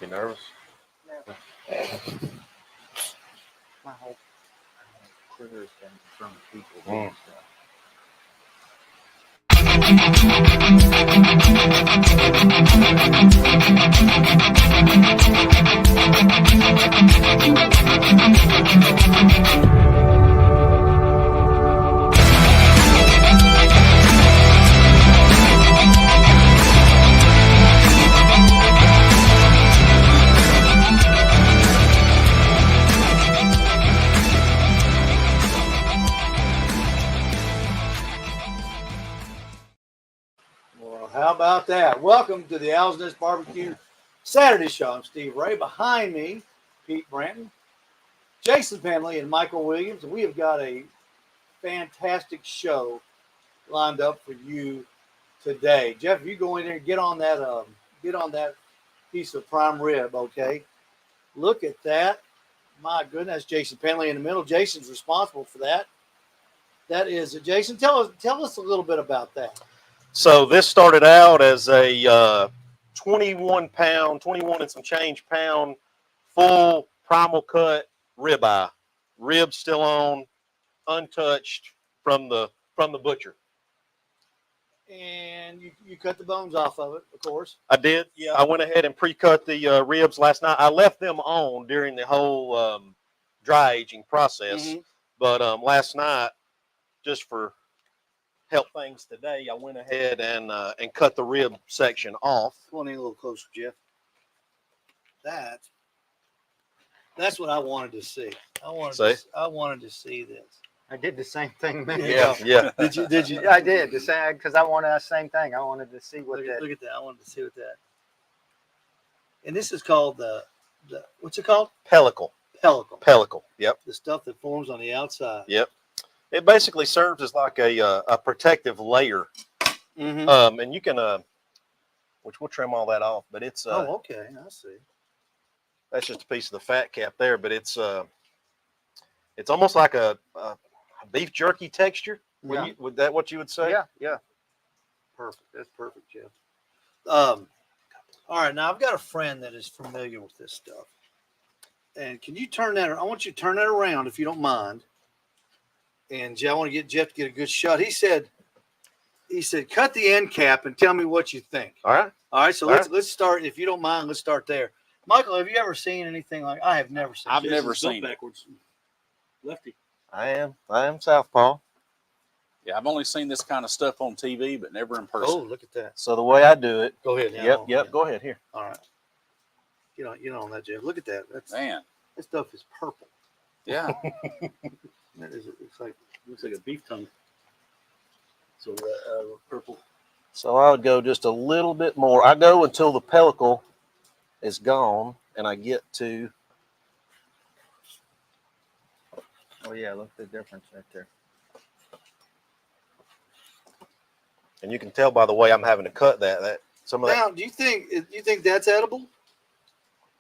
You nervous? No. My whole career has been from people doing stuff. How about that? Welcome to the Owl's Nest Barbecue Saturday Show. I'm Steve Ray. Behind me, Pete Branton, Jason Penley, and Michael Williams. And we have got a fantastic show lined up for you today. Jeff, if you go in there and get on that piece of prime rib, okay? Look at that. My goodness, Jason Penley in the middle. Jason's responsible for that. That is, Jason, tell us a little bit about that. So this started out as a 21 and some change pound, full primal cut ribeye. Ribs still on, untouched from the butcher. And you cut the bones off of it, of course. I did. Yeah. I went ahead and pre-cut the ribs last night. I left them on during the whole dry aging process. Mm-hmm. But last night, just for help things today, I went ahead and cut the rib section off. Come on in a little closer, Jeff. That's what I wanted to see. I wanted to see this. I did the same thing, man. Yeah. Did you? I did the same because I wanted the same thing. I wanted to see what look at that. I wanted to see what that. And this is called the what's it called? Pellicle. Pellicle. Yep. The stuff that forms on the outside. Yep. It basically serves as like a protective layer. Mm-hmm. And you can which we'll trim all that off, but it's oh, okay, I see. That's just a piece of the fat cap there, but it's almost like a beef jerky texture. Yeah. Would that what you would say? Yeah. Perfect. That's perfect, Jeff. All right, now I've got a friend that is familiar with this stuff. And can you turn that? I want you to turn that around if you don't mind. And I want to get Jeff to get a good shot. He said, cut the end cap and tell me what you think. All right. So let's start. If you don't mind, let's start there. Michael, have you ever seen anything like? I have never seen. I've never seen backwards. Lefty. I am southpaw. Yeah, I've only seen this kind of stuff on TV, but never in person. Oh, look at that. So the way I do it. Go ahead. Yep. Go ahead here. All right. Get on that, Jeff. Look at that. Man, that stuff is purple. Yeah. Looks like a beef tongue. So purple. So I would go just a little bit more. I go until the pellicle is gone, and I get to. Oh yeah, look at the difference right there. And you can tell by the way I'm having to cut that some of that. Now, do you think that's edible?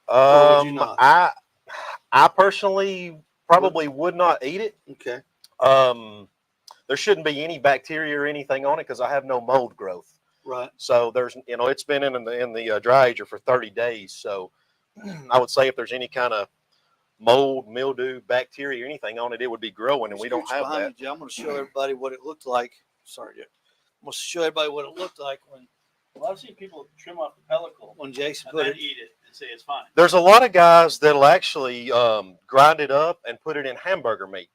Or would you not? I personally probably would not eat it. Okay. There shouldn't be any bacteria or anything on it because I have no mold growth. Right. So there's, it's been in the dry ager for 30 days. So I would say if there's any kind of mold, mildew, bacteria, or anything on it, it would be growing, and we don't have that. I'm going to show everybody what it looked like. Sorry, Jeff. I'm going to show everybody what it looked like when. Well, I've seen people trim off the pellicle when Jason and then eat it and say it's fine. There's a lot of guys that'll actually grind it up and put it in hamburger meat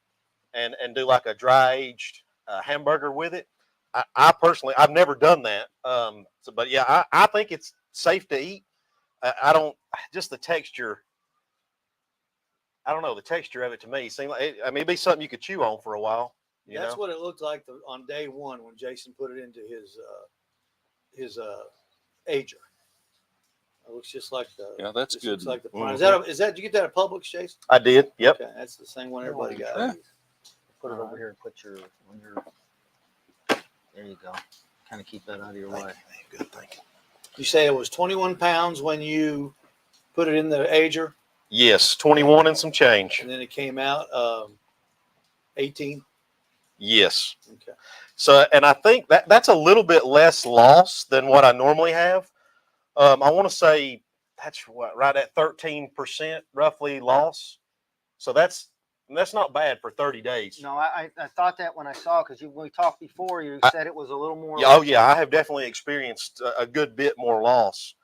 and do like a dry aged hamburger with it. I personally, I've never done that. But yeah, I think it's safe to eat. I don't, just the texture. I don't know, the texture of it to me seemed like it'd be something you could chew on for a while. That's what it looked like on day one when Jason put it into his ager. It looks just like the. Yeah, that's good. Looks like the prime. Is that? Did you get that at Publix, Jason? I did. Yep. Okay, that's the same one everybody got. Yeah. Put it over here and put your. There you go. Kind of keep that out of your way. Good thinking. You say it was 21 pounds when you put it in the ager? Yes, 21 and some change. And then it came out 18? Yes. Okay. So, and I think that's a little bit less loss than what I normally have. I want to say that's what, right at 13% roughly loss. So that's not bad for 30 days. No, I thought that when I saw, because when we talked before, you said it was a little more. Yeah, oh yeah, I have definitely experienced a good bit more loss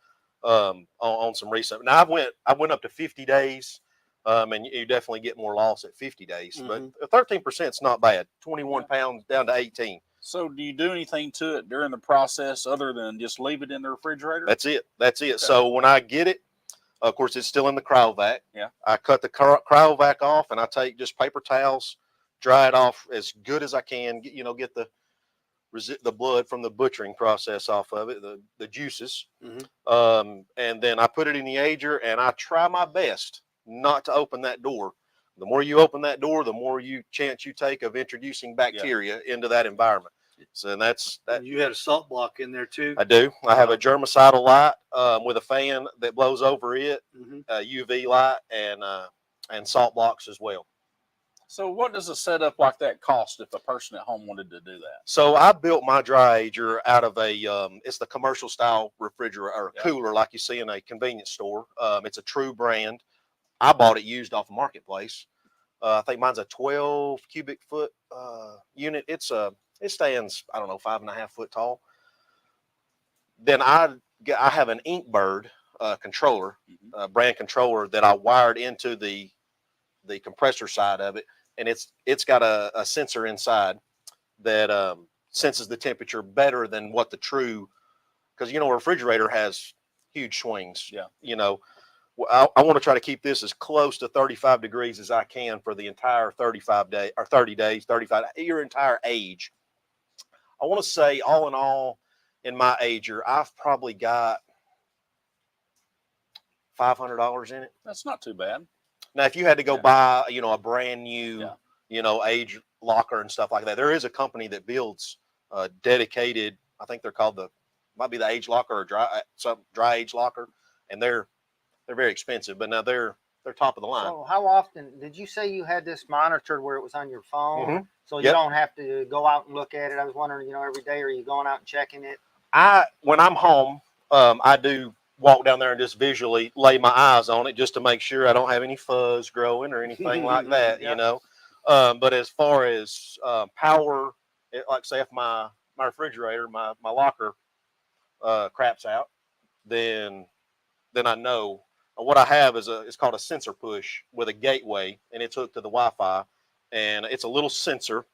on some recent. Now I went up to 50 days, and you definitely get more loss at 50 days. Mhm. But 13% is not bad. 21 pounds down to 18. So do you do anything to it during the process other than just leave it in the refrigerator? That's it. That's it. So when I get it, of course, it's still in the cryovac. Yeah. I cut the cryovac off, and I take just paper towels, dry it off as good as I can. Get the blood from the butchering process off of it, the juices. And then I put it in the ager, and I try my best not to open that door. The more you open that door, the more chance you take of introducing bacteria into that environment. So that's that. And you had a salt block in there too. I do. I have a germicidal light with a fan that blows over it, UV light, and salt blocks as well. So what does a setup like that cost if a person at home wanted to do that? So I built my dry ager out of it's the commercial style refrigerator or cooler like you see in a convenience store. It's a true brand. I bought it used off Marketplace. I think mine's a 12 cubic foot unit. It stands, I don't know, 5.5 foot tall. Then I have an Inkbird controller, brand controller that I wired into the compressor side of it, and it's got a sensor inside that senses the temperature better than what the true, because a refrigerator has huge swings. I want to try to keep this as close to 35 degrees as I can for the entire 35 day or 30 days, 35, your entire age. I want to say all in all in my ager, I've probably got $500 in it. That's not too bad. Now, if you had to go buy, a brand new, age locker and stuff like that, there is a company that builds dedicated, I think they're called might be the age locker or dry age locker. And they're very expensive, but now they're top of the line. So how often did you say you had this monitored where it was on your phone? So you Yep. don't have to go out and look at it. I was wondering, every day, are you going out and checking it? When I'm home, I do walk down there and just visually lay my eyes on it just to make sure I don't have any fuzz growing or anything like that, But as far as power, like say if my refrigerator, my locker craps out, then I know. What I have is it's called a sensor push with a gateway, and it's hooked to the Wi-Fi, and it's a little sensor.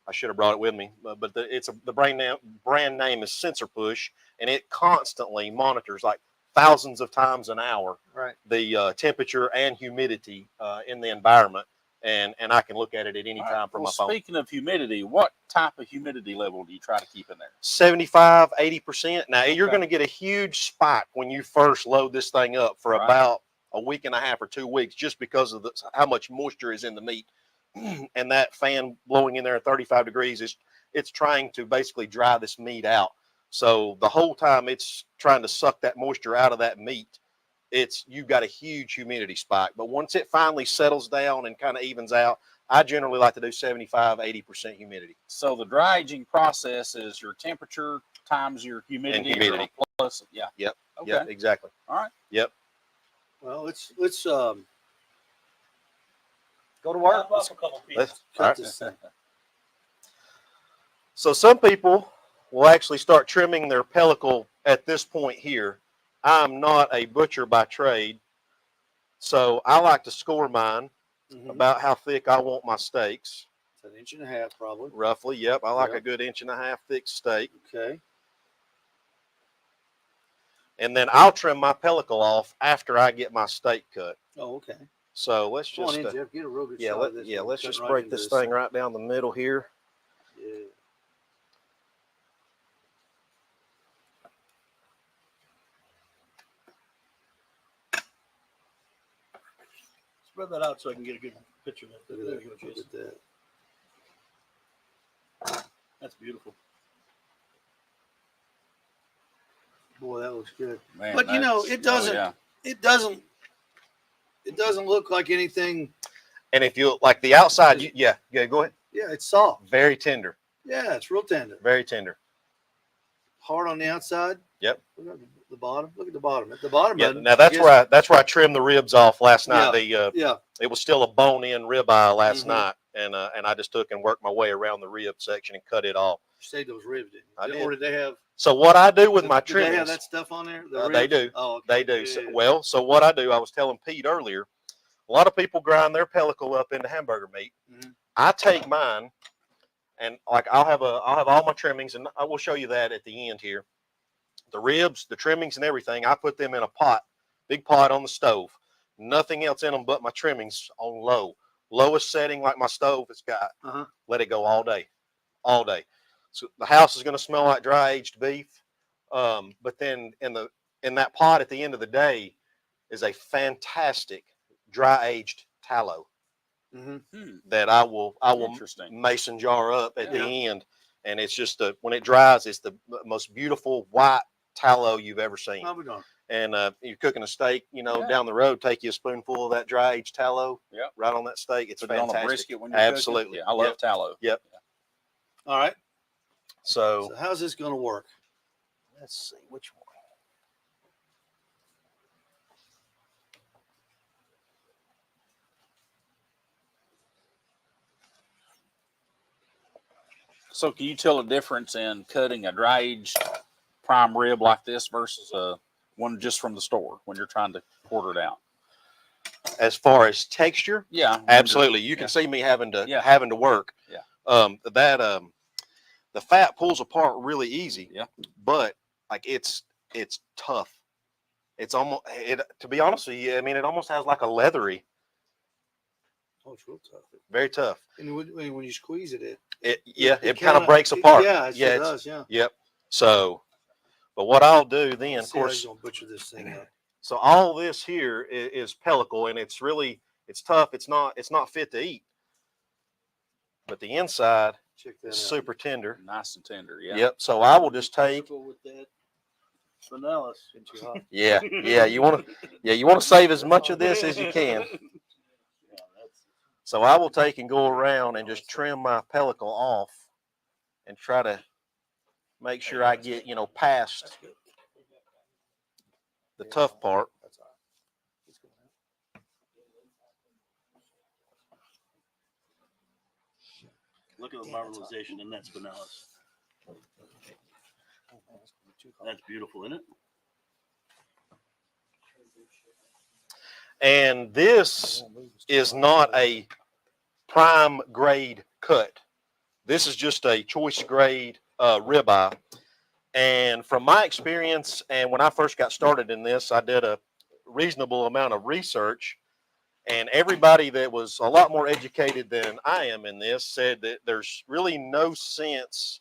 I should have brought it with me, but the brand name is Sensor Push, and it constantly monitors like thousands of times an hour the temperature and humidity in the environment, and I can look at it at any time from my phone. Speaking of humidity, what type of humidity level do you try to keep in there? 75, 80%. Now you're going to get a huge spike when you first load this thing up for about a week and a half or 2 weeks, just because of how much moisture is in the meat. And that fan blowing in there at 35 degrees it's trying to basically dry this meat out. So the whole time it's trying to suck that moisture out of that meat, you've got a huge humidity spike. But once it finally settles down and kind of evens out, I generally like to do 75, 80% humidity. So the dry aging process is your temperature times your humidity. And humidity. Plus, Yep. Okay. Yep, exactly. All right. Yep. Well, let's Go to work. cut this thing. So some people will actually start trimming their pellicle at this point here. I'm not a butcher by trade, so I like to score mine about how thick I want my steaks. It's 1.5 inches probably. Roughly, yep. I like a good 1.5 inch thick steak. Okay. And then I'll trim my pellicle off after I get my steak cut. Oh, okay. So let's Come just on in, Jeff. Get a real good yeah, shot of this. let's Cut just right break into this thing right down the middle here. Yeah. Spread that out so I can get a good picture of that. Look There at you that. go, Look Jason. at that. That's beautiful. Boy, that looks good. Man, But it doesn't. yeah. It doesn't look like anything. And if you like the outside, go ahead. Yeah, it's soft. Very tender. Yeah, it's real tender. Very tender. Hard on the outside. Yep. The bottom. Look at the bottom. At the bottom. Yeah. button, Now I guess- that's where I trimmed the ribs off last night. Yeah. It was still a bone-in ribeye last Mhm. night, and I just took and worked my way around the rib section and cut it off. You saved those ribs, didn't you? I did. Or did they have? So what I do with my Did they have trimmings, that stuff on there? The they ribs? do. Oh, okay. They do. Yeah, So, yeah. well, so what I do, I was telling Pete earlier, a lot of people grind their pellicle up into hamburger meat. Mhm. I take mine, and like I'll have all my trimmings, and I will show you that at the end here. The ribs, the trimmings, and everything, I put them in a pot, big pot on the stove. Nothing else in them but my trimmings on low, lowest setting like my stove has got. Uh-huh. Let it go all day, all day. So the house is going to smell like dry aged beef. But then in that pot at the end of the day is a fantastic dry aged tallow Mhm. that I will Interesting. mason jar up at Yeah. the end, and it's just when it dries, it's the most beautiful white tallow you've ever seen. I'll be darned. And you're cooking a steak, Yeah. down the road, take you a spoonful of that dry aged tallow, Yep. right on that steak. It's Put it fantastic. on a brisket when you're Absolutely. cooking. Yeah, I love tallow. Yep. All right. So So how's this going to work? let's see which one. So can you tell a difference in cutting a dry aged prime rib like this versus one just from the store when you're trying to quarter it out? As far as texture, Yeah, absolutely. You can yeah. see me having to Yeah. work. Yeah. The fat pulls apart really easy. Yeah. But like it's tough. It's almost to be honest with you, I mean it almost has like a leathery, Oh, it's real tough. very tough. And when you squeeze it, It kind kinda- of breaks apart. Yeah, it sure it's- does. Yeah. Yep. So, but what I'll do then, Let's of see how course, you're gonna butcher this thing up. so all this here is pellicle, and it's tough. It's not fit to eat. But the inside Check that is out. super tender. Nice and tender. Yeah. Yep. So I will just take. Careful with that vanilla. Been too hot. Yeah. You want to save as much of this as you can. Yeah, that's So I will take and go around and just trim my pellicle off, and try to make sure I get past That's good. the tough part. That's all right. It's good. Look at the marbleization in that spinellis. That's beautiful, isn't it? And this is not a prime grade cut. This is just a choice grade ribeye. And from my experience, and when I first got started in this, I did a reasonable amount of research. And everybody that was a lot more educated than I am in this said that there's really no sense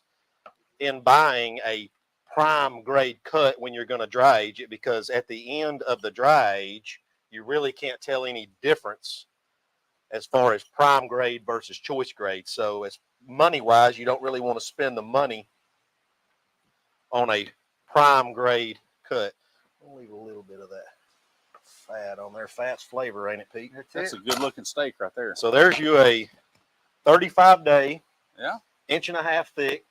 in buying a prime grade cut when you're going to dry age it, because at the end of the dry age, you really can't tell any difference as far as prime grade versus choice grade. So as money wise, you don't really want to spend the money on a prime grade cut. I'll leave a little bit of that fat on there. Fat's flavor, ain't it, Pete? That's a good looking steak right there. So there's you a 35-day, Yeah. inch-and-a-half thick,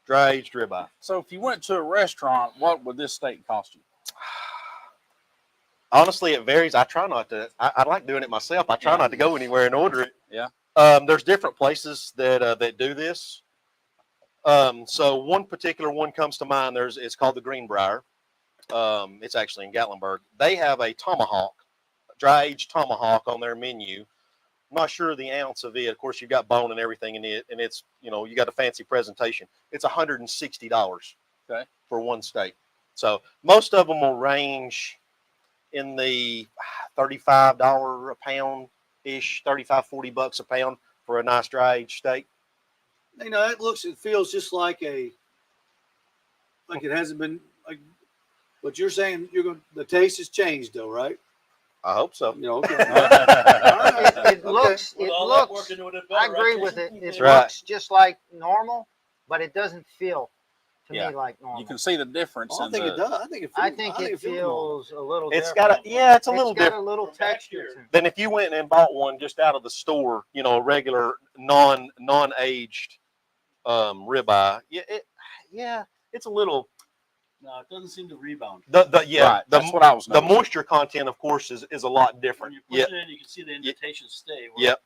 dry aged ribeye. So if you went to a restaurant, what would this steak cost you? Honestly, it varies. I try not to. I like doing it myself. I try Yeah. not to go anywhere and order it. Yeah. There's different places that do this. So one particular one comes to mind. It's called the Greenbrier. It's actually in Gatlinburg. They have a tomahawk, dry aged tomahawk on their menu. I'm not sure the ounce of it. Of course, you've got bone and everything in it, and it's you got a fancy presentation. It's $160 for one steak. So most of them will range in the $35 a pound ish, $35-$40 a pound for a nice dry aged steak. It feels just like it hasn't been like. But you're saying the taste has changed though, right? I hope so. Okay. It looks. With It all that looks. work into it, I better, agree right, with Jason? it. It That's right. looks just like normal, but it doesn't feel to Yeah. me like normal. You can see the difference I in think the. it does. I think it feels a little. It's different. got it's a little It's got different a little texture to it. than if you went and bought one just out of the store, a regular non-aged ribeye. Yeah, it's a little. No, it doesn't seem to rebound. Yeah, Right, that's what I was the noticing. moisture content, of course, is a lot When different. you push Yeah, it in, you can see the indentation stay. Where yep,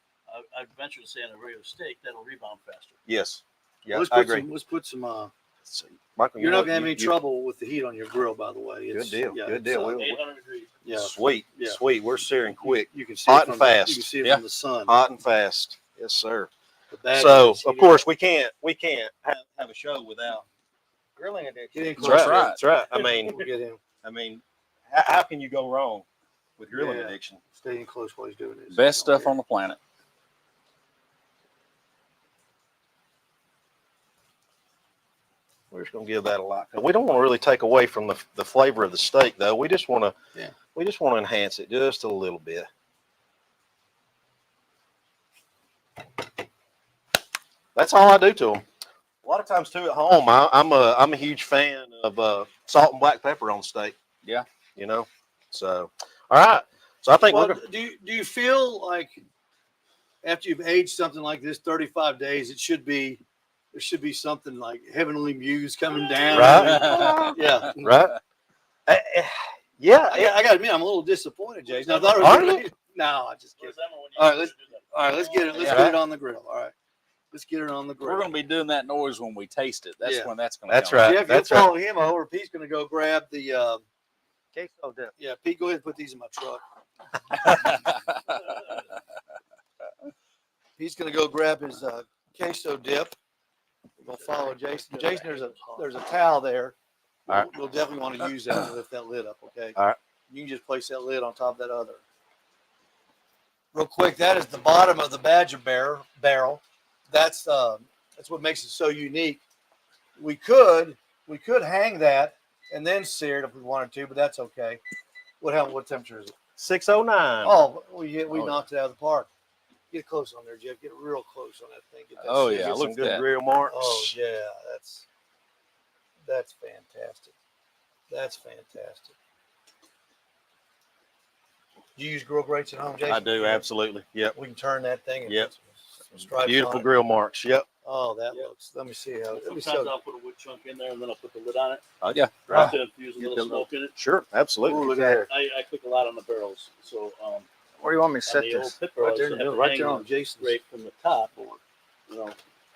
I'd venture to say on a regular steak, that'll rebound faster. yes, yeah, Let's I put agree. some. Let's put some. Let's see. Michael, You're you not know, gonna have any you- trouble with the heat on your grill, by the way. Good deal, Yeah, good it's, deal. We- 800 degrees. yeah, Sweet, Yeah. sweet. We're searing quick, You can see hot it and from fast. You can see it Yeah. from the sun. hot and fast. Yes, sir. The bag So, is of heated course, up. we can't have a show without grilling addiction. Get in That's close. right. right. That's right. I We'll mean, get him. how can you go wrong with grilling Yeah. addiction? Stay in close while he's doing this. Best stuff on the planet. We're just gonna give that a lot. We don't want to really take away from the flavor of the steak, though. We just want to, Yeah. we just want to enhance it just a little bit. That's all I do to them. A lot of times too at home, I'm a huge fan of salt and black pepper on steak. Yeah. You know, so all right. So I think Well, we're gonna. do you feel like after you've aged something like this 35 days, there should be something like heavenly muse coming down? Right. Yeah. Right. Yeah. I got to admit, I'm a little disappointed, Jason. I thought it Are was you? No, I just Where's kidding. that one when you All right, used to do that? All right, let's get it. Let's Yeah. get it on the grill. All right, let's get it on the grill. We're going to be doing that noise when we taste it. That's Yeah. when that's going to That's come. right. Jeff, That's you'll right. follow him over. Pete's going to go grab the. Queso dip. Yeah, Pete, go ahead and put these in my truck. He's going to go grab his queso dip. We're going to follow Jason. Jason, there's a towel there. All right. We'll definitely want to use that to lift that lid up. Okay. All right. You can just place that lid on top of that other. Real quick, that is the bottom of the Badger barrel. That's what makes it so unique. We could hang that and then sear it if we wanted to, but that's okay. What temperature is it? 609. Oh, we Oh, knocked it out of the park. Get close on there, Jeff. Get real close on that thing. Get that Oh, sear. yeah, Get look some at good that. grill marks. Oh yeah, that's fantastic. That's fantastic. Do you use grill grates at home, Jason? I do, absolutely. Yep. We can turn that thing and Yep. put some stripes Beautiful on it. grill marks. Yep. Oh, that Yep. looks. Let me see how. Let me Sometimes see. I'll put a wood chunk in there and then I'll put the lid on it. Oh, yeah. Right. Instead of using a Get little the smoke in it. Sure. Absolutely. Ooh, look at that. I cook a lot on the barrels. So Where do you want me to on set the this? old pit barrel, Right there I in used the to middle. have Right to there hang on Jason's. straight from the top. You know,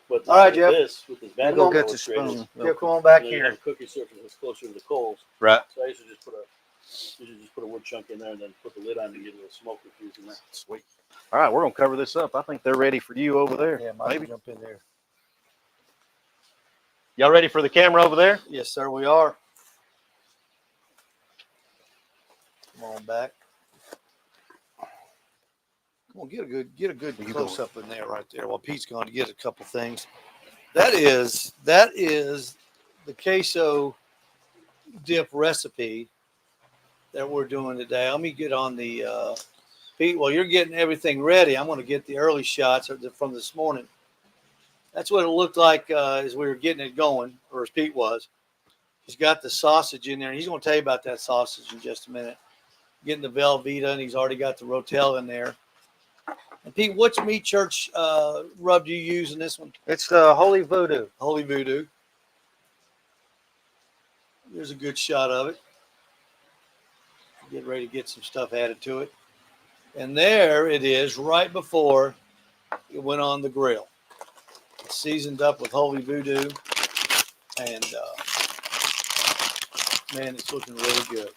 but All right, with Jeff. this, with this bag Go of get barrel the straight, spoon. Jeff, come on back you know, you here. have a cookie surface that's closer to the coals. Right. So I used to just put a wood chunk in there and then put the lid on to get a little smoke diffuse in there. Sweet. All right. We're going to cover this up. I think they're ready for you over there. Yeah, Mike, Maybe. jump in there. Y'all ready for the camera over there? Yes, sir. We are. Come on back. Come on, get a good You close up in there, right there. While Pete's going to get a couple things. That is the queso dip recipe that we're doing today. Let me get on the Pete. While you're getting everything ready, I'm going to get the early shots from this morning. That's what it looked like as we were getting it going, or as Pete was. He's got the sausage in there, and he's going to tell you about that sausage in just a minute. Getting the Velveeta, and he's already got the Rotel in there. And Pete, which meat church rub do you use in this one? It's the Holy Voodoo. Holy Voodoo. There's a good shot of it. Get ready to get some stuff added to it. And there it is, right before it went on the grill. Seasoned up with Holy Voodoo. And, man, it's looking really good.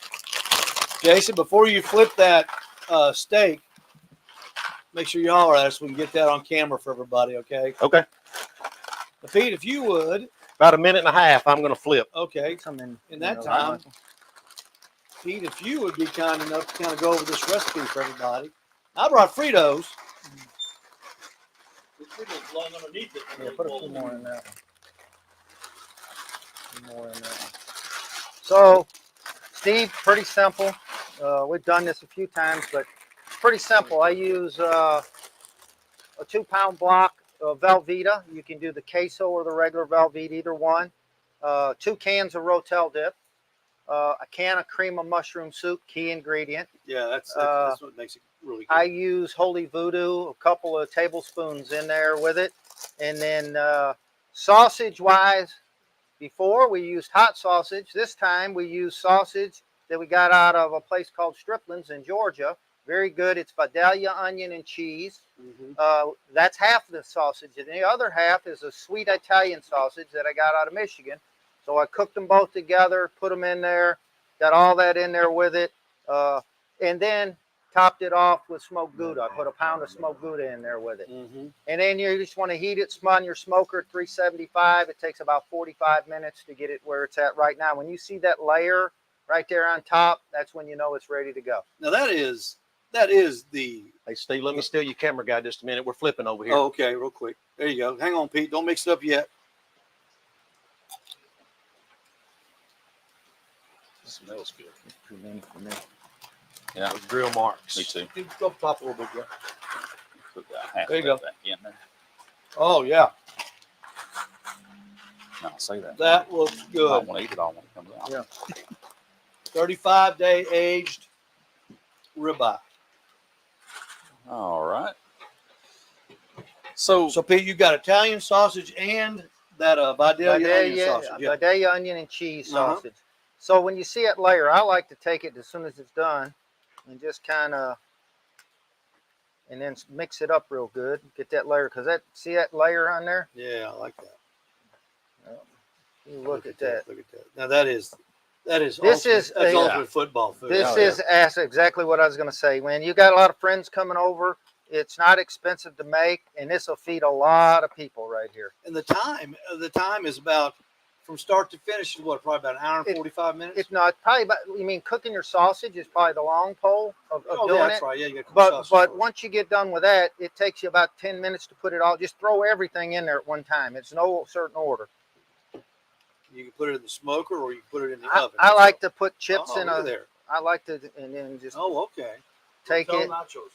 Jason, before you flip that steak, make sure you holler at us so we can get that on camera for everybody, okay? Okay. Now, Pete, if you would, About a minute and a half. I'm going to flip. okay, Come in that time, Pete, if you would be kind enough to kind of go over this recipe for everybody. I brought Fritos. This thing is long underneath it. Yeah, put a few more in there. More in there. So, Steve, pretty simple. We've done this a few times, but pretty simple. I use a 2-pound block of Velveeta. You can do the queso or the regular Velveeta, either one. 2 cans of Rotel dip. A can of cream of mushroom soup, key ingredient. Yeah, that's what makes it really good. I use Holy Voodoo, a couple of tablespoons in there with it. And then sausage-wise, Before we used hot sausage. This time we use sausage that we got out of a place called Strickland's in Georgia. Very good. It's Vidalia onion and cheese. That's half the sausage, and the other half is a sweet Italian sausage that I got out of Michigan. So I cooked them both together, put them in there, got all that in there with it, and then topped it off with smoked Gouda. I put a pound of smoked Gouda in there with it. And then you just want to heat it on your smoker at 375. It takes about 45 minutes to get it where it's at right now. When you see that layer right there on top, that's when you know it's ready to go. Now that is the. Hey, Steve, let me steal your camera guy just a minute. We're flipping over here. Oh, okay, real quick. There you go. Hang on, Pete. Don't mix it up yet. It smells good. Too many for me. Yeah, Those grill marks. me too. You go pop a little bit, yeah. Put that half There you of go. that in there. Oh yeah, No, say that. that looks I good. don't want to eat it all when it comes out. Yeah. 35-day aged ribeye. All right. So So Pete, you got Italian sausage and that Vidalia onion sausage. Yeah. Vidalia onion and cheese Uh-huh. sausage. So when you see it layer, I like to take it as soon as it's done and just kind of, and then mix it up real good. Get that layer, because see that layer on there? Yeah, I like that. You look at that. Look at that. Now that is This ultimate, is that's a- ultimate football food. This Oh, yeah. is that's exactly what I was going to say. When you got a lot of friends coming over, it's not expensive to make, and this will feed a lot of people right here. And the time is about from start to finish is what, probably about an hour and 45 minutes. It's not probably about. You mean cooking your sausage is probably the long pole of Oh, doing that's it. right. Yeah, you got to cook But sausage first. once you get done with that, it takes you about 10 minutes to put it all. Just throw everything in there at one time. It's no certain order. You can put it in the smoker or you can put it in the I, oven. I like to put chips oh, in look a. at there. I like to, and then just Oh, okay. take Tell it nachos.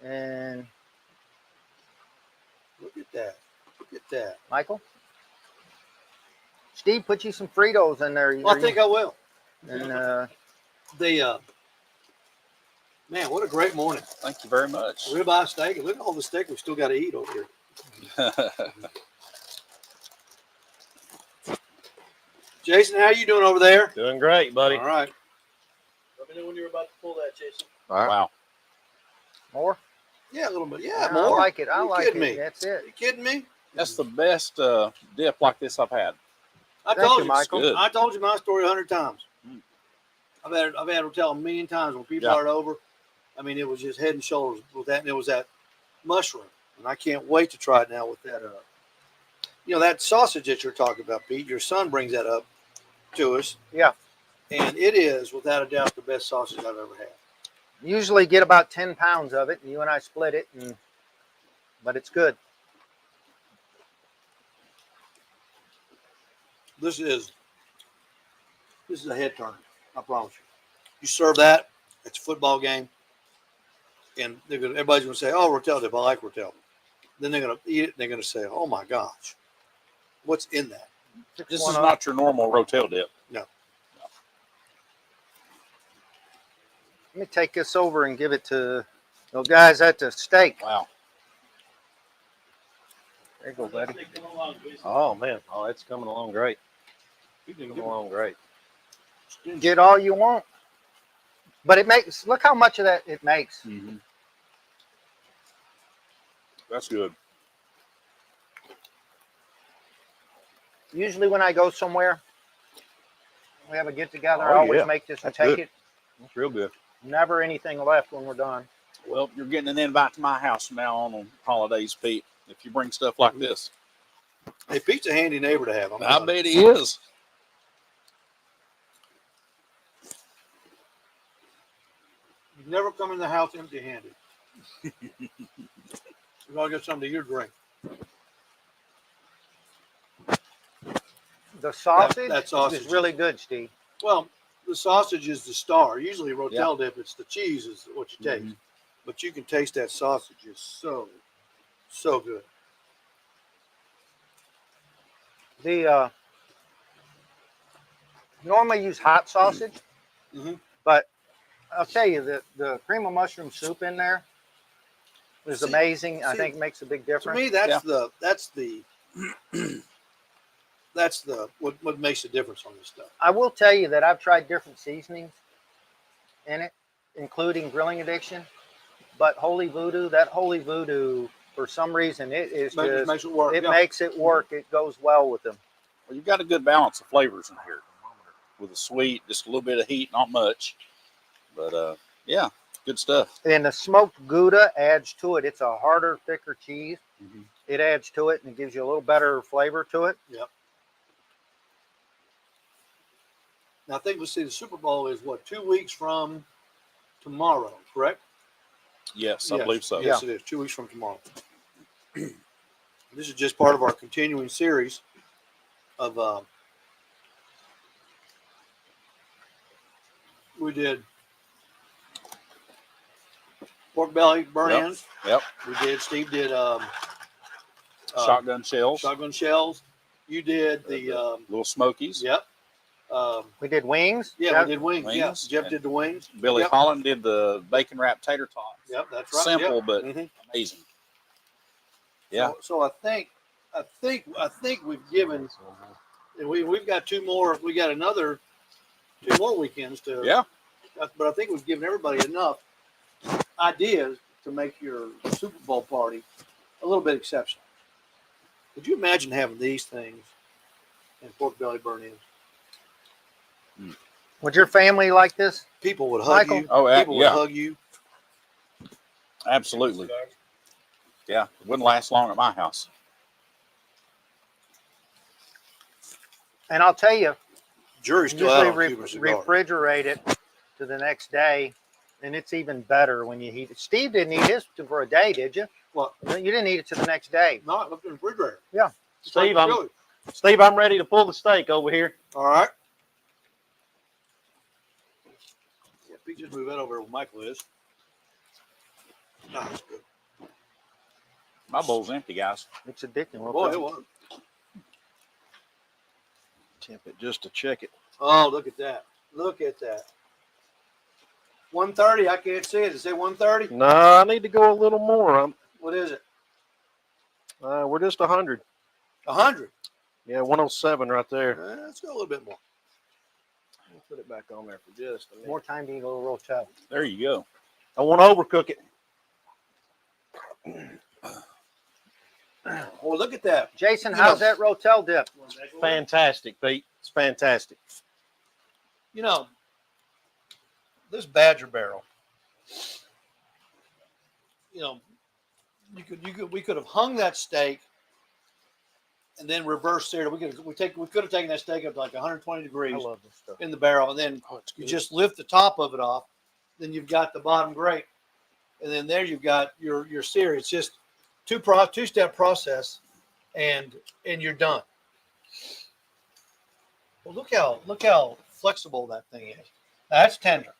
and Look at that. Look at that. Michael. Steve, put you some Fritos in there. Well, I think I will. and Man, what a great morning. thank you very much. Ribeye steak. Look at all the steak we still got to eat over here. Jason, how you doing over there? Doing great, buddy. All right. Let me know when you're about to pull that, Jason. All right. Wow. more. Yeah, a little bit. Yeah, I more. like it. I You like kidding it. me? That's Are it. you kidding me? That's the best dip like this I've had. I Thank told you, you, Michael. Good. I told you my story 100 times. Mm. I've had to tell a million times when people Yeah. are over. I mean, it was just head and shoulders with that, and it was that mushroom, and I can't wait to try it now with that. That sausage that you're talking about, Pete. Your son brings that up to us. Yeah. And it is without a doubt the best sausage I've ever had. Usually get about 10 pounds of it, and you and I split it, but it's good. This is a head turner. I promise you. You serve that, it's a football game, and everybody's gonna say, "Oh, rotel dip. I like rotel." Then they're gonna eat it, and they're gonna say, "Oh my gosh, what's in that?" This one is up. not your normal rotel dip. Let me take this over and give it to those guys at the steak. Wow. There you go, buddy. Steak coming along, Jason. Oh man, oh it's coming along great. You can Coming give along great. Get all you want. But it makes, look how much of that it makes. Mm-hmm. That's good. Usually when I go somewhere, we have a get together, I Oh, always yeah. make this and That's take good. it. It's real good. Never anything left when we're done. Well, you're getting an invite to my house from now on holidays, Pete. If you bring stuff like this, Hey, Pete's a handy neighbor to have. I'm I telling bet he is. you never come in the house empty-handed. You gotta get something to your drink. The sausage, that sausage is really good, Steve. Well, the sausage is the star. Usually, rotel dip, it's the cheese is what you taste. Mhm. But you can taste that sausage is so good. The normally use hot sausage, Mhm. but I'll tell you that the cream of mushroom soup in there is See- amazing. I see, think it makes a big To difference. me, that's the that's the what makes the difference on this stuff. I will tell you that I've tried different seasonings in it, including Grilling Addiction. But Holy Voodoo, for some reason, it is just Makes it work. it Yeah. makes it work. It goes well with them. Well, you've got a good balance of flavors in here with the sweet, just a little bit of heat, not much. But yeah, good stuff. And the smoked Gouda adds to it. It's a harder, thicker cheese. Mm-hmm. It adds to it and it gives you a little better flavor to it. Yep. Now I think let's see, the Super Bowl is what, 2 weeks from tomorrow, correct? Yes, I believe so. Yes, it is. 2 weeks from tomorrow. This is just part of our continuing series of we did pork belly burn Yep. ends. Yep. Steve did Shotgun shells, shotgun shells. You did the little smokies. yep. We did wings. Yeah, Jeff. we did wings. Yeah, Wings. Jeff did the wings. Billy Yep. Holland did the bacon wrapped tater tots. Yep, that's right. Simple Yep. but Mhm. amazing. Yeah. So I think we've given. And we've got 2 more. We got another 2 more weekends to. Yeah. But I think we've given everybody enough ideas to make your Super Bowl party a little bit exceptional. Could you imagine having these things and pork belly burn ends? Would your family like this? People would hug Michael? you. Oh, People would yeah. hug you. Absolutely. Yeah. It wouldn't last long at my house. And I'll tell you, Jury's still out usually on Cuban cigar. refrigerate it to the next day, and it's even better when you heat it. Steve didn't eat his for a day, did you? What? You didn't eat it to the next day. No, I left it in the refrigerator. Yeah. It's like Steve, chili. Steve, I'm ready to pull the steak over here. All right. Yeah, Pete, just move that over where Michael is. Nah, that's good. My bowl's empty, guys. It's addicting. Boy, it was. Temp it just to check it. Oh, look at that. Look at that. 130. I can't see it. Does it say 130? No, I need to go a little more. What is it? We're just 100. 100. Yeah, 107 right there. Let's go a little bit more. We'll put it back on there for just a minute. More time to go real tough. There you go. I want to overcook it. Well, look at that. Jason, You how's know- that Rotel dip? Fantastic, Pete. It's fantastic. You know, this Badger barrel. You know, we could have hung that steak and then reverse seared it. We could have taken that steak up to like 120 degrees I love this stuff. in the barrel, and then Oh, it's you good. just lift the top of it off. Then you've got the bottom grate, and then there you've got your sear. It's just two-step process, and you're done. Well, look how flexible that thing is. Now, that's tender.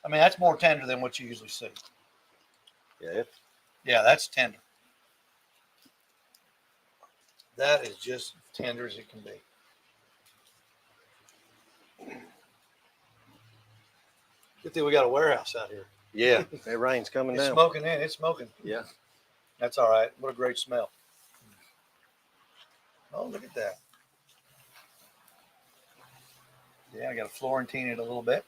I mean, that's more tender than what you usually see. Yeah. Yeah, that's tender. That is just tender as it can be. Good thing we got a warehouse out here. Yeah. That rain's coming It's down. smoking in. It's smoking. Yeah. That's all right. What a great smell. Oh, look at that. Yeah, I got to Florentine it a little bit.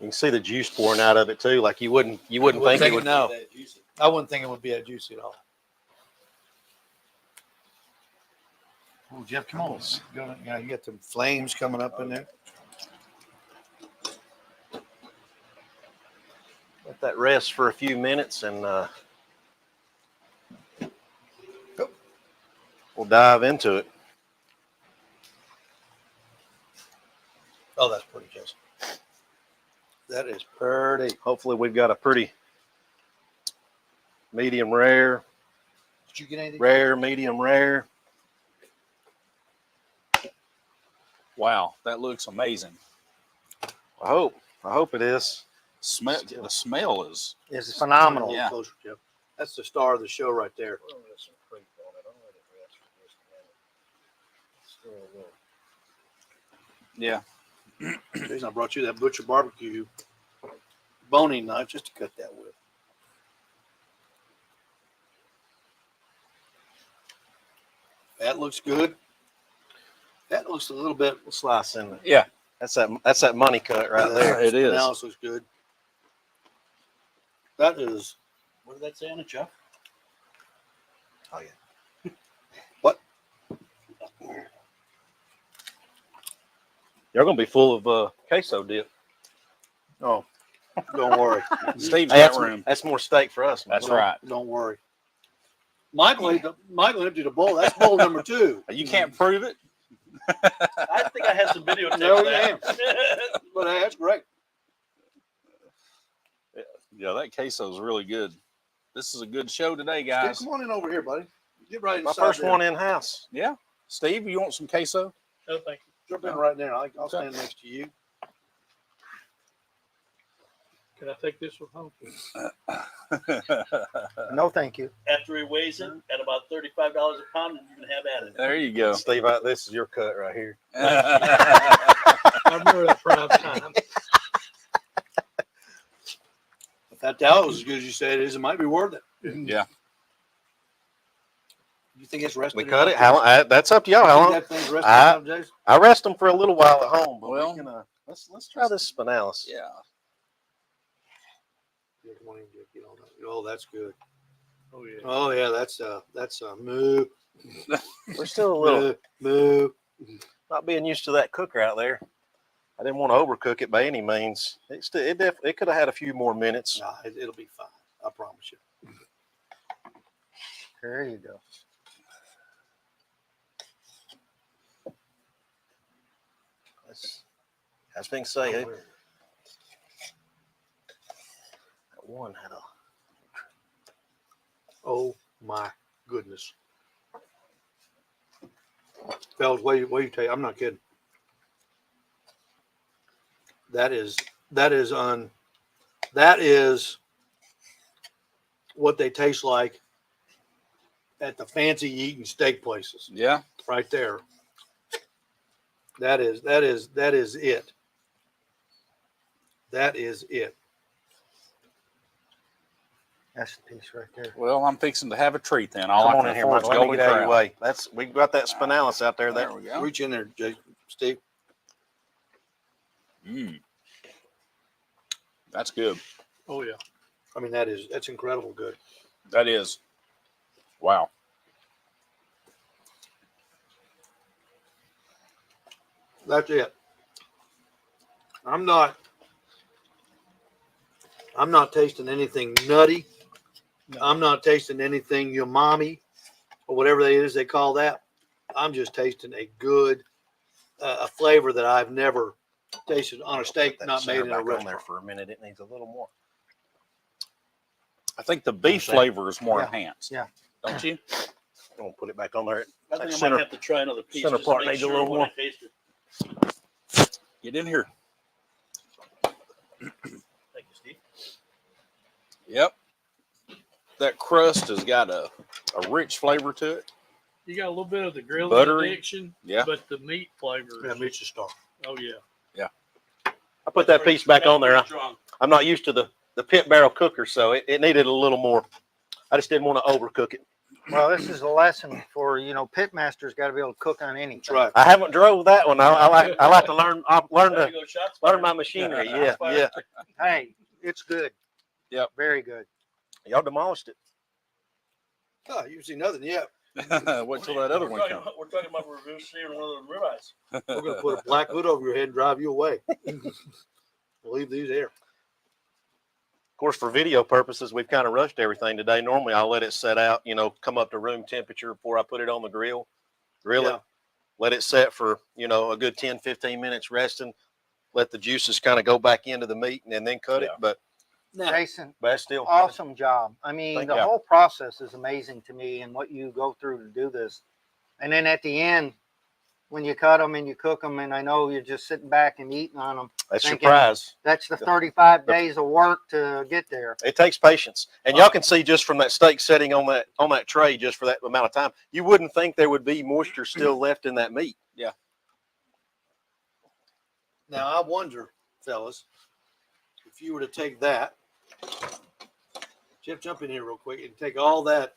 You can see the juice pouring out of it too. Like you wouldn't think it would. No, I wouldn't think it would be that juicy at all. Oh, Jeff, come on. Go, yeah, you got the flames coming up in there. Let that rest for a few minutes, and we'll dive into it. Oh, that's pretty, Jason. That is pretty. Hopefully, we've got a pretty medium rare, Did you get anything? rare, medium rare. Wow, that looks amazing. I hope it is. The smell is It's phenomenal. Yeah. Closer, Jeff. That's the star of the show right there. yeah. Jason, I brought you that butcher barbecue boning knife just to cut that with. That looks good. That looks a little bit. Slice in there. Yeah, That's that money cut right there. It is. Now looks good. That is. What did that say on it, Chuck? Oh yeah. What? You're gonna be full of queso dip. Oh, don't worry. Steve's Hey, got room. that's more steak for us. man. That's right. Don't worry. Michael emptied a bowl. That's bowl number 2. You can't prove it. I think I had some videotape No, of you that. But hey, that's great. Yeah, that queso is really good. This is a good show today, Steve, guys. come on in over here, buddy. Get right My inside. first there. one in house. Yeah. Steve, you want some queso? No, thank you. Jump in right there. I'll stand next to you. Can I take this one home? No, thank you. After he weighs it at about $35 a pound, and you can have at it. There you go. Steve, this is your cut right here. I remember that prime time. If that towel is as good as you say it is, it might be worth it. Yeah. You think it's rested? We cut it. That's up to y'all. How You long? think that thing's rested I- enough, Jason? I rest them for a little while at home, but Well- we can, let's try this spinalis. Yeah. Yeah, come on in, Jake. Get on that. Oh, that's good. Oh yeah. Oh yeah, that's a moo. We're still a little Moo. not being used to that cooker out there. I didn't want to overcook it by any means. It could have had a few more minutes. Nah, it'll be fine. I promise you. There you go. As things say, that one had a. Oh my goodness. Fellas, what do you take? I'm not kidding. That is what they taste like at the fancy eating steak places. Yeah. Right there. That is it. That is it. That's the piece right there. Well, I'm fixing to have a treat then. All Come I on can in here, afford Michael. is Let me Golden get out of your Crown. way. We've got that spinalis out there. There we go. Reach in there, Steve. Mm. That's good. Oh yeah. I mean, that's incredible good. That is. Wow. That's it. I'm not tasting anything nutty. No. I'm not tasting anything umami or whatever it is they call that. I'm just tasting a good, a flavor that I've never tasted on a steak That not made center in a back on there restaurant. for a minute. It needs a little more. I think the beef Okay. flavor is more Yeah. enhanced. Yeah. Don't you? I'm gonna put it back on there. I think I Center- might have to try another piece. center just to part make needs a sure little when more. I taste it. Get in here. Thank you, Steve. Yep. That crust has got a rich flavor to it. You got a little bit of the grilling Buttery. addiction, Yeah. but the meat flavor. Yeah, Is, meat's a star. oh yeah. I put that piece back on there. Pretty strong. I'm not used to the pit barrel cooker, so it needed a little more. I just didn't want to overcook it. Well, this is a lesson for, pit masters got to be able to cook on anything. That's right. I haven't drove that one. I like to learn. I've learned There to you go, shots learn fired. my machinery. Yeah, Shots fired. yeah. Hey, it's good. Yep. Very good. Y'all demolished it. Oh, you've seen nothing yet. Wait till that other one comes. We're talking about reverse searing one of the ribeyes. We're going to put a black hood over your head and drive you away. We'll leave these here. Of course, for video purposes, we've kind of rushed everything today. Normally, I'll let it set out, come up to room temperature before I put it on the grill Yeah. it, let it set for, a good 10, 15 minutes resting, let the juices kind of go back into the meat and then cut it. Yeah. But Now, Jason, that's still awesome job. I mean, Thank the you. whole process is amazing to me and what you go through to do this. And then at the end, when you cut them and you cook them, and I know you're just sitting back and eating on them, that's your thinking- prize. that's the 35 days of work to get there. It takes patience, and y'all can see just from that steak setting on that tray, just for that amount of time, you wouldn't think there would be moisture still left in that meat. now I wonder, fellas, if you were to take that, Jeff, jump in here real quick and take all that.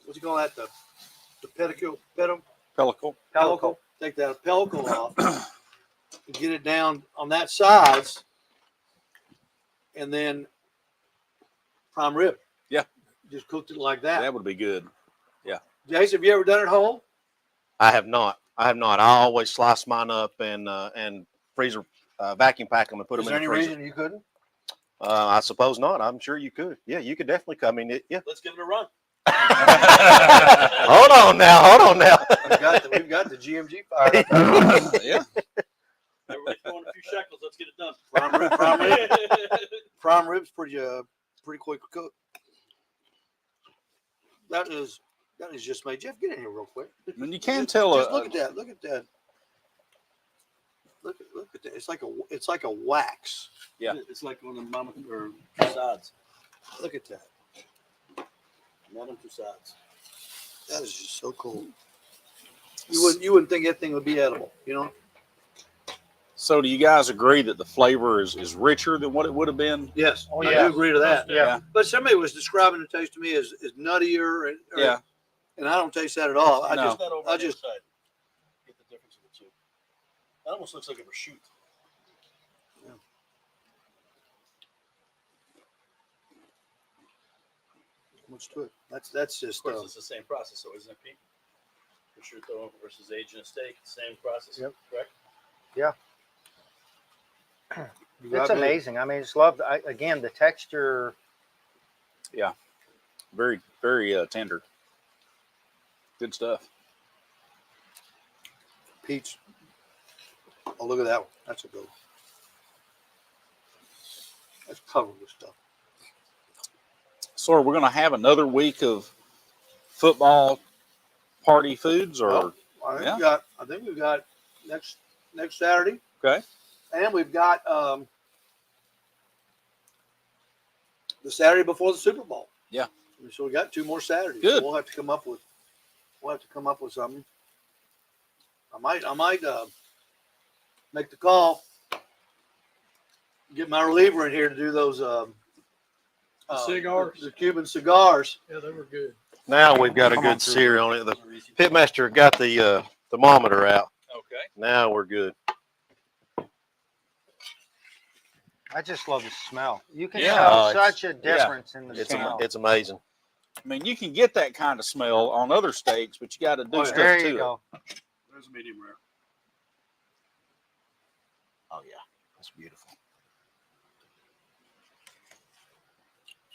What you call that? The the pellicle, Pellicle. take that pellicle off and get it down on that sides, and then prime rib. Yeah. Just cooked it like that. That would be good. Jason, have you ever done it whole? I have not. I always slice mine up and freezer vacuum pack them and put Is them there in any the freezer. reason you couldn't? I suppose not. I'm sure you could. Yeah, you could definitely. I mean, yeah. Let's give it a run. Hold on now. We've got the GMG fired up. Yeah. Everybody's throwing a few shekels. Let's get it done. Prime rib's pretty quick to cook. That is just made. Jeff, get in here real quick. I mean, you can tell. Just look at that. Look at that. Look at that. It's like a wax. Yeah. It's like on the mama or sides. Look at that. Not on two sides. That is just so cool. You wouldn't think that thing would be edible, you know? So, do you guys agree that the flavor is richer than what it would have been? Yes. Oh, I yeah. do agree to that. Yeah. But somebody was describing the taste to me as nuttier, and I don't taste that at all. I No. just That over I on the just- other side. Get the difference of the two. That almost looks like a prosciutto. much to it. That's Of just course, it's the same process, so isn't it, Pete? Prosciutto versus aging a steak, same process, Yep. correct? It's amazing. I mean, it's loved. Again, the texture. Very, very tender. Good stuff. Peach. Oh, look at that one. That's a good one. That's covered with stuff. So, are we going to have another week of football party foods, or Well, I think we've got next Saturday. Okay. And we've got the Saturday before the Super Bowl. Yeah. So we got 2 more Saturdays. Good. So we'll have to come up with something. I might make the call. Get my reliever in here to do those Cigars. the Cuban cigars. Yeah, they were good. Now we've got a Come on, good sear on it. The pitmaster got the thermometer out. Okay. Now we're good. I just love the smell. You can Yeah. tell Oh, it's- such a difference in the It's smell. it's amazing. I mean, you can get that kind of smell on other steaks, but you got to do Oh, yeah. stuff There to you it. go. There's a medium rare. Oh yeah, that's beautiful.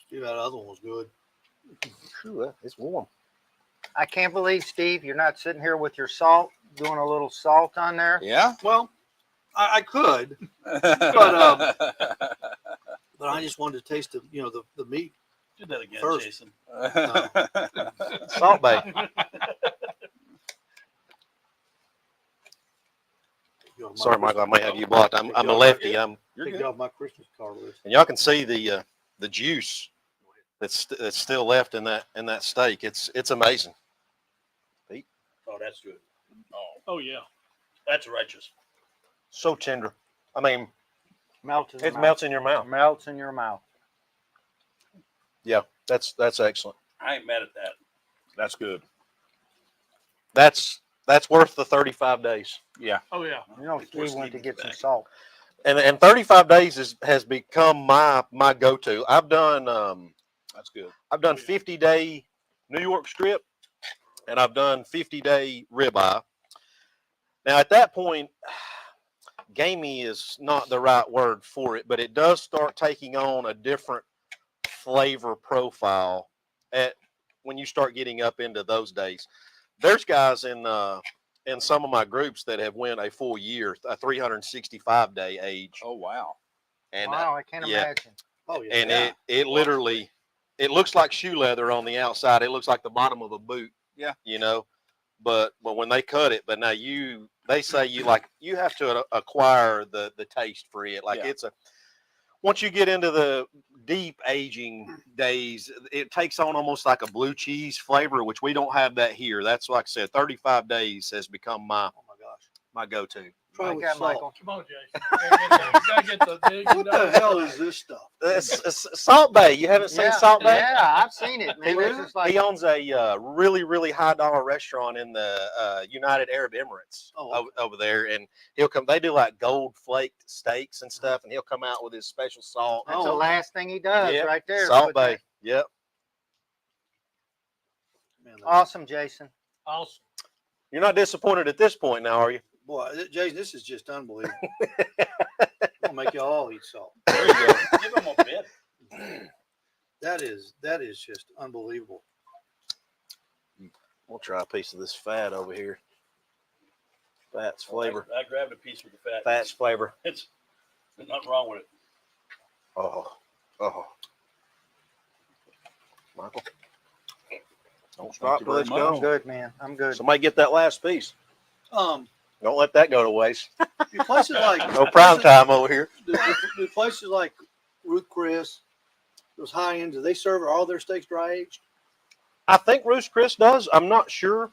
See, that other one was good. Phew, it's warm. I can't believe, Steve, you're not sitting here with your salt, doing a little salt on there. Yeah. Well, I could, But but I just wanted to taste the the meat. Do that again, First. Jason. Salt Bay. Sorry, Michael, I may have you blocked. I'm a lefty. You're Picked good. off my Christmas card list. And y'all can see the juice that's still left in that steak. It's amazing. Oh, that's good. Oh yeah. That's righteous. So tender. I mean, Melts in it your melts in your mouth. mouth. Melts in your mouth. Yeah, that's excellent. I ain't mad at that. That's good. That's worth the 35 days. Yeah. Oh yeah. You know, Of course, Steve went to Steve get is some back. salt. And 35 days has become my go-to. I've done That's good. 50-day New York strip, and I've done 50-day ribeye. Now at that point, gamey is not the right word for it, but it does start taking on a different flavor profile when you start getting up into those days. There's guys in some of my groups that have went a full year, a 365-day age, Oh wow. and Wow, I can't yeah. imagine. Oh yeah. and it literally, it looks like shoe leather on the outside. It looks like the bottom of a boot. Yeah. But when they cut it, but now they say you have to acquire the taste for it. Like Yeah. once you get into the deep aging days, it takes on almost like a blue cheese flavor, which we don't have that here. That's like I said, 35 days has become Oh my gosh. my go-to. Try Like with that, salt. Michael. Come on, Jason. You gotta get the What the hell is this stuff? It's Salt Bay. You haven't seen Salt Bay? Yeah, I've seen it, man. It's just like He owns a really, really high dollar restaurant in the United Arab Emirates over there, and he'll come. They do like gold flaked steaks and stuff, and he'll come out with his special salt. that's the last thing he does Yeah, right there. Salt Put Bay. that- Yep. Man, Awesome, Jason. awesome. You're not disappointed at this point now, are you? boy, Jason, this is just unbelievable. I'll make you all eat salt. There you go. Give him a bit. That is just unbelievable. We'll try a piece of this fat over here. Fat's flavor. I grabbed a piece with the fat. Fat's flavor. It's there's nothing wrong with it. Oh. Michael. Don't Thank stop you till very it's much. I'm gone. good, man. I'm good. Somebody get that last piece. Um, Don't let that go to waste. do places like No prime time over here. do places like Ruth Chris, those high ends, do they serve all their steaks dry aged? I think Roost Chris does. I'm not sure.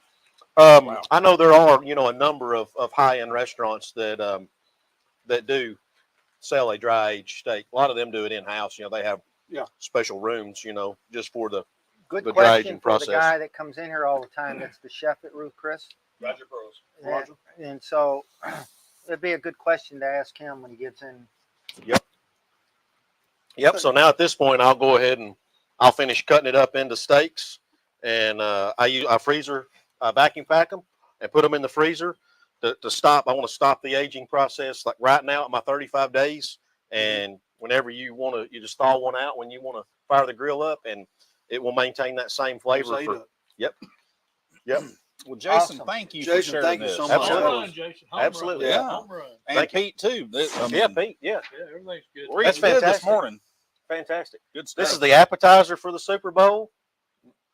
Wow. I know there are, a number of high-end restaurants that that do sell a dry aged steak. A lot of them do it in-house. They have special rooms, just for the Good the dry question aging for process. the guy that comes in here all the time. That's the chef at Ruth Chris. Roger Burroughs. Yeah, and so it'd be a good question to ask him when he gets in. Yep. So now at this point, I'll go ahead and I'll finish cutting it up into steaks, and I freezer vacuum pack them and put them in the freezer to stop. I want to stop the aging process. Like right now at my 35 days, and whenever you want to, you just thaw one out when you want to fire the grill up, and it will maintain that same flavor. So you do it. Yep. Well, Jason, Awesome. thank you Jason, for sharing thank you this. so much. Absolutely. Home run, Jason. Home Absolutely. Run. Yeah. Home run. And Thank you. Pete too. Yeah, Pete. Yeah. Yeah, everything's good. We're That's eating good this fantastic. morning. Fantastic. Good stuff. This is the appetizer for the Super Bowl.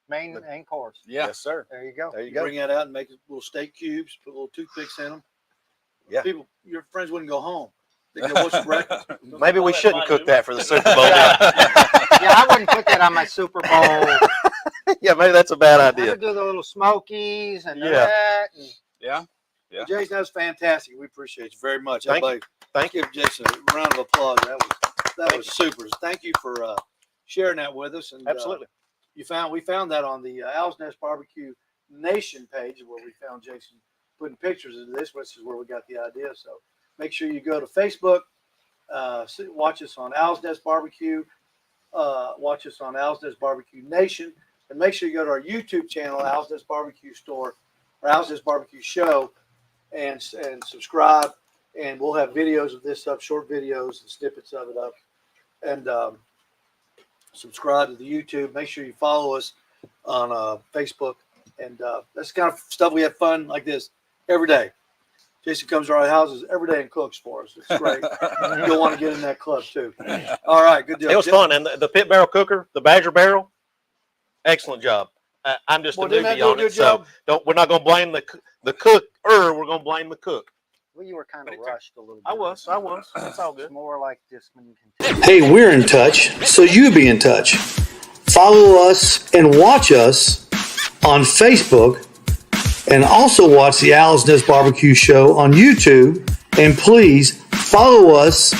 Main course. Yeah. Yes, sir. There you go. There you You go. bring that out and make little steak cubes, put little toothpicks in them. Yeah. People, your friends wouldn't go home. They go, what's for breakfast? Maybe we shouldn't cook that for the Super Bowl. Yeah, I wouldn't put that on my Super Bowl. Yeah, maybe that's a bad I idea. would do the little smokies and Yeah. that. And Yeah. Yeah. Jason, that was fantastic. We appreciate you very much. Thank Everybody, Thank you. give Jason a round of applause. That was super. Thank you for sharing that with us. And Absolutely. we found that on the Owl's Nest Barbecue Nation page where we found Jason putting pictures of this, which is where we got the idea. So make sure you go to Facebook, watch us on Owl's Nest Barbecue, watch us on Owl's Nest Barbecue Nation, and make sure you go to our YouTube channel, Owl's Nest Barbecue Store, or Owl's Nest Barbecue Show, and subscribe. And we'll have videos of this up, short videos and snippets of it up, and subscribe to the YouTube. Make sure you follow us on Facebook, and that's the kind of stuff we have fun like this every day. Jason comes to our houses every day and cooks for us. It's great. You'll want to get in that club too. All right, good deal. It was fun. And the pit barrel cooker, the Badger barrel, excellent job. I'm just Well, a didn't that newbie do a on good it, so we're not going to blame the cook, we're going to blame the cook. well, you were kind But of it's- rushed a little bit. I was. It's all good. It's more like this when you can. Hey, we're in touch, so you be in touch. Follow us and watch us on Facebook, and also watch the Owl's Nest Barbecue Show on YouTube. And please follow us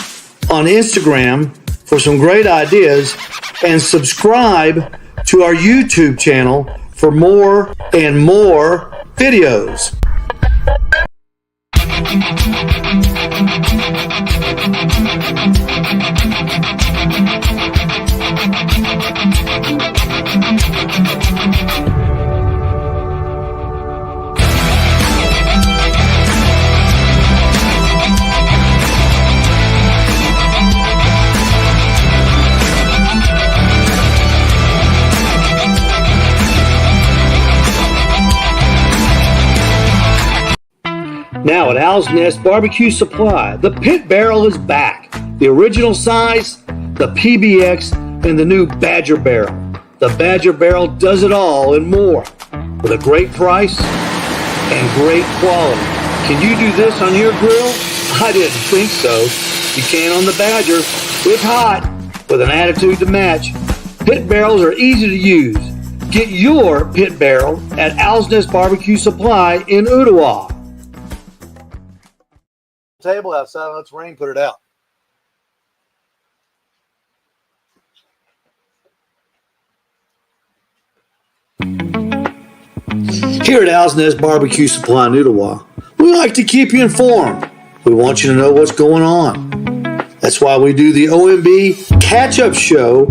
on Instagram for some great ideas, and subscribe to our YouTube channel for more and more videos. Now at Owl's Nest Barbecue Supply, the pit barrel is back. The original size, the PBX, and the new Badger barrel. The Badger barrel does it all and more, with a great price and great quality. Can you do this on your grill? I didn't think so. You can on the Badger. It's hot, with an attitude to match. Pit barrels are easy to use. Get your pit barrel at Owl's Nest Barbecue Supply in Ottawa. table outside, let the rain put it out. Here at Al's Nest Barbecue Supply in Ottawa, we like to keep you informed. We want you to know what's going on. That's why we do the OMB Catch-Up Show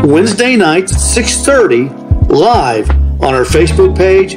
Wednesday nights at 6:30 live on our Facebook page